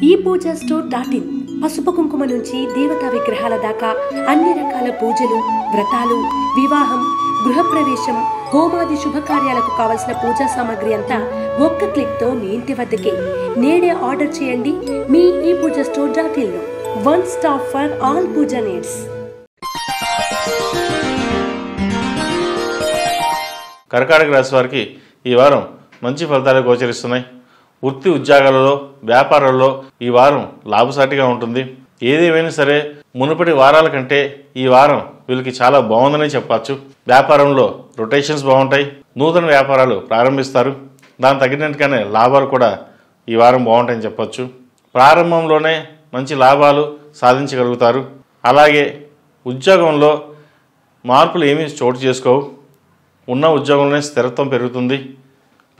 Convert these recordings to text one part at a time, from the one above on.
ePoojaStore.in పసుపు కుంకుమ నుంచి దేవతా విగ్రహాల దాకా అన్ని రకాల పూజలు, వ్రతాలు, వివాహం, గృహప్రవేశం, హోమాది శుభకార్యాలకు కావలసిన పూజా సామాగ్రి అంతా ఒక్క క్లిక్ తో మీ ఇంటి వద్దకే. నేడే ఆర్డర్ చేయండి మీ ePoojaStore.in లో. One stop for all puja needs. కర్కాటక రాశి వారికి ఈ వారం మంచి ఫలితాలు గోచరిస్తున్నాయి. వృత్తి ఉద్యోగాలలో, వ్యాపారాల్లో ఈ వారం లాభసాటిగా ఉంటుంది. ఏదేమైనా సరే మునుపటి వారాల కంటే ఈ వారం వీళ్ళకి చాలా బాగుందని చెప్పచ్చు. వ్యాపారంలో రొటేషన్స్ బాగుంటాయి. నూతన వ్యాపారాలు ప్రారంభిస్తారు. దానికి తగినట్టుగానే లాభాలు కూడా ఈ వారం బాగుంటాయని చెప్పచ్చు. ప్రారంభంలోనే మంచి లాభాలు సాధించగలుగుతారు. అలాగే ఉద్యోగంలో మార్పులు ఏమీ చోటు చేసుకోవు. ఉన్న ఉద్యోగంలోనే స్థిరత్వం పెరుగుతుంది.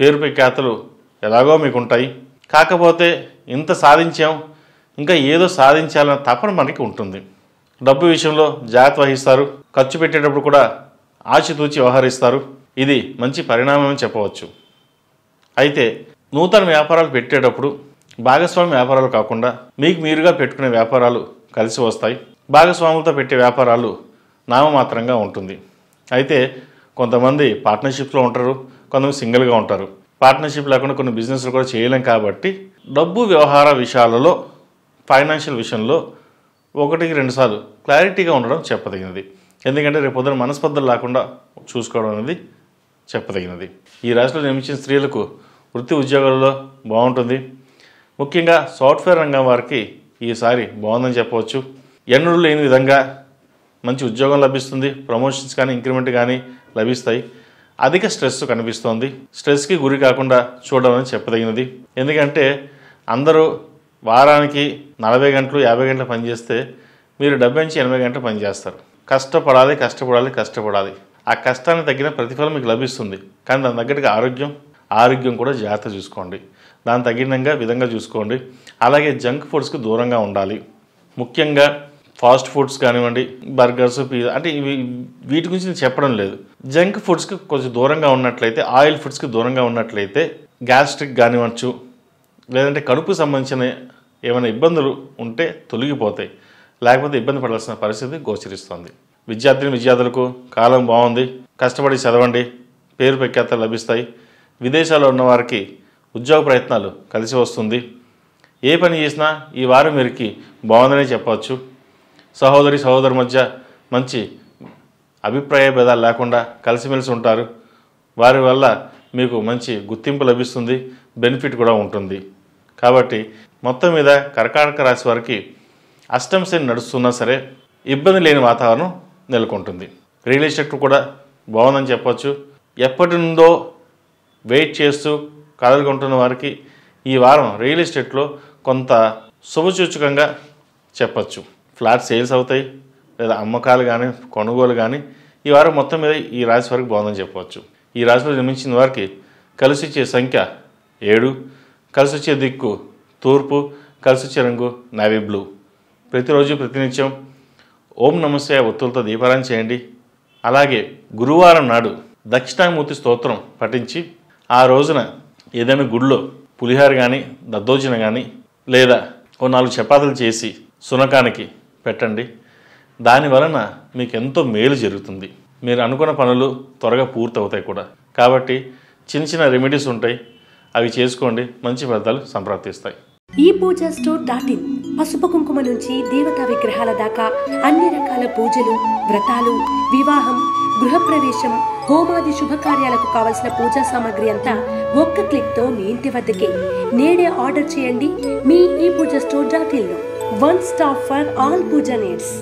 పేరు ప్రఖ్యాతులు ఎలాగో మీకు ఉంటాయి. కాకపోతే ఇంత సాధించాం, ఇంకా ఏదో సాధించాలన్న తపన మనకి ఉంటుంది. డబ్బు విషయంలో జాగ్రత్త వహిస్తారు. ఖర్చు పెట్టేటప్పుడు కూడా ఆచితూచి వ్యవహరిస్తారు. ఇది మంచి పరిణామం అని చెప్పవచ్చు. అయితే నూతన వ్యాపారాలు పెట్టేటప్పుడు భాగస్వామి వ్యాపారాలు కాకుండా మీకు మీరుగా పెట్టుకునే వ్యాపారాలు కలిసి వస్తాయి. భాగస్వాములతో పెట్టే వ్యాపారాలు నామమాత్రంగా ఉంటుంది. అయితే కొంతమంది పార్ట్నర్షిప్లో ఉంటారు, కొంతమంది సింగిల్గా ఉంటారు. పార్ట్నర్షిప్ లేకుండా కొన్ని బిజినెస్లు కూడా చేయలేం. కాబట్టి డబ్బు వ్యవహార విషయాలలో, ఫైనాన్షియల్ విషయంలో 1-2 సార్లు క్లారిటీగా ఉండడం చెప్పదగినది. ఎందుకంటే రేపు పొద్దున మనస్పర్ధలు లేకుండా చూసుకోవడం అనేది చెప్పదగినది. ఈ రాశిలో జన్మించిన స్త్రీలకు వృత్తి ఉద్యోగాలలో బాగుంటుంది. ముఖ్యంగా సాఫ్ట్వేర్ రంగం వారికి ఈసారి బాగుందని చెప్పవచ్చు. ఎన్నడూ లేని విధంగా మంచి ఉద్యోగం లభిస్తుంది. ప్రమోషన్స్ కానీ ఇంక్రిమెంట్ కానీ లభిస్తాయి. అధిక స్ట్రెస్ కనిపిస్తోంది. స్ట్రెస్కి గురి కాకుండా చూడడం చెప్పదగినది. ఎందుకంటే అందరూ వారానికి 40 గంటలు 50 గంటలు పనిచేస్తే మీరు 70-80 గంటలు పనిచేస్తారు. కష్టపడాలి. ఆ కష్టానికి తగ్గిన ప్రతిఫలం మీకు లభిస్తుంది. కానీ దాని తగ్గట్టుగా ఆరోగ్యం కూడా జాగ్రత్త చూసుకోండి. దాని తగినంగా విధంగా చూసుకోండి. అలాగే జంక్ ఫుడ్స్కి దూరంగా ఉండాలి. ముఖ్యంగా ఫాస్ట్ ఫుడ్స్ కానివ్వండి, బర్గర్స్, పిజ్జా అంటే వీటి గురించి నేను చెప్పడం లేదు. జంక్ ఫుడ్స్కి కొంచెం దూరంగా ఉన్నట్లయితే, ఆయిల్ ఫుడ్స్కి దూరంగా ఉన్నట్లయితే గ్యాస్ట్రిక్ కానివ్వచ్చు, లేదంటే కడుపుకు సంబంధించిన ఏమైనా ఇబ్బందులు ఉంటే తొలగిపోతాయి. లేకపోతే ఇబ్బంది పడాల్సిన పరిస్థితి గోచరిస్తుంది. విద్యార్థులకు కాలం బాగుంది. కష్టపడి చదవండి. పేరు ప్రఖ్యాతలు లభిస్తాయి. విదేశాల్లో ఉన్నవారికి ఉద్యోగ ప్రయత్నాలు కలిసి వస్తుంది. ఏ పని చేసినా ఈ వారం వీరికి బాగుందనే చెప్పవచ్చు. సహోదరు మధ్య మంచి అభిప్రాయ భేదాలు లేకుండా కలిసిమెలిసి ఉంటారు. వారి వల్ల మీకు మంచి గుర్తింపు లభిస్తుంది. బెనిఫిట్ కూడా ఉంటుంది. కాబట్టి మొత్తం మీద కర్కాటక రాశి వారికి అష్టమ శని నడుస్తున్నా సరే ఇబ్బంది లేని వాతావరణం నెలకొంటుంది. రియల్ ఎస్టేట్ కూడా బాగుందని చెప్పవచ్చు. ఎప్పటి నుండో వెయిట్ చేస్తూ కదలుకుంటున్న వారికి ఈ వారం రియల్ ఎస్టేట్లో కొంత శుభసూచకంగా చెప్పచ్చు. ఫ్లాట్ సేల్స్ అవుతాయి, లేదా అమ్మకాలు కానీ కొనుగోలు కానీ ఈ వారం మొత్తం మీద ఈ రాశి వారికి బాగుందని చెప్పవచ్చు. ఈ రాశిలో జన్మించిన వారికి కలిసి వచ్చే సంఖ్య 7, కలిసి వచ్చే దిక్కు తూర్పు, కలిసి వచ్చే రంగు నేవీ బ్లూ. ప్రతిరోజు ప్రతినిత్యం ఓం నమస్తే ఒత్తులతో దీపారాధన చేయండి. అలాగే గురువారం నాడు దక్షిణామూర్తి స్తోత్రం పఠించి ఆ రోజున ఏదైనా గుడిలో పులిహార కానీ, దద్దోజనం కానీ, లేదా ఓ 4 చపాతీలు చేసి సునకానికి పెట్టండి. దాని వలన మీకు ఎంతో మేలు జరుగుతుంది. మీరు అనుకున్న పనులు త్వరగా పూర్తవుతాయి కూడా. కాబట్టి చిన్న రెమెడీస్ ఉంటాయి, అవి చేసుకోండి. మంచి ఫలితాలు సంప్రాప్తిస్తాయి. ePoojaStore.in పసుపు కుంకుమ నుంచి దేవతా విగ్రహాల దాకా అన్ని రకాల పూజలు, వ్రతాలు, వివాహం, గృహప్రవేశం, హోమాది శుభకార్యాలకు కావలసిన పూజా సామాగ్రి అంతా ఒక్క క్లిక్ తో మీ ఇంటి వద్దకే. నేడే ఆర్డర్ చేయండి మీ ePoojaStore.in లో. One stop for all puja needs.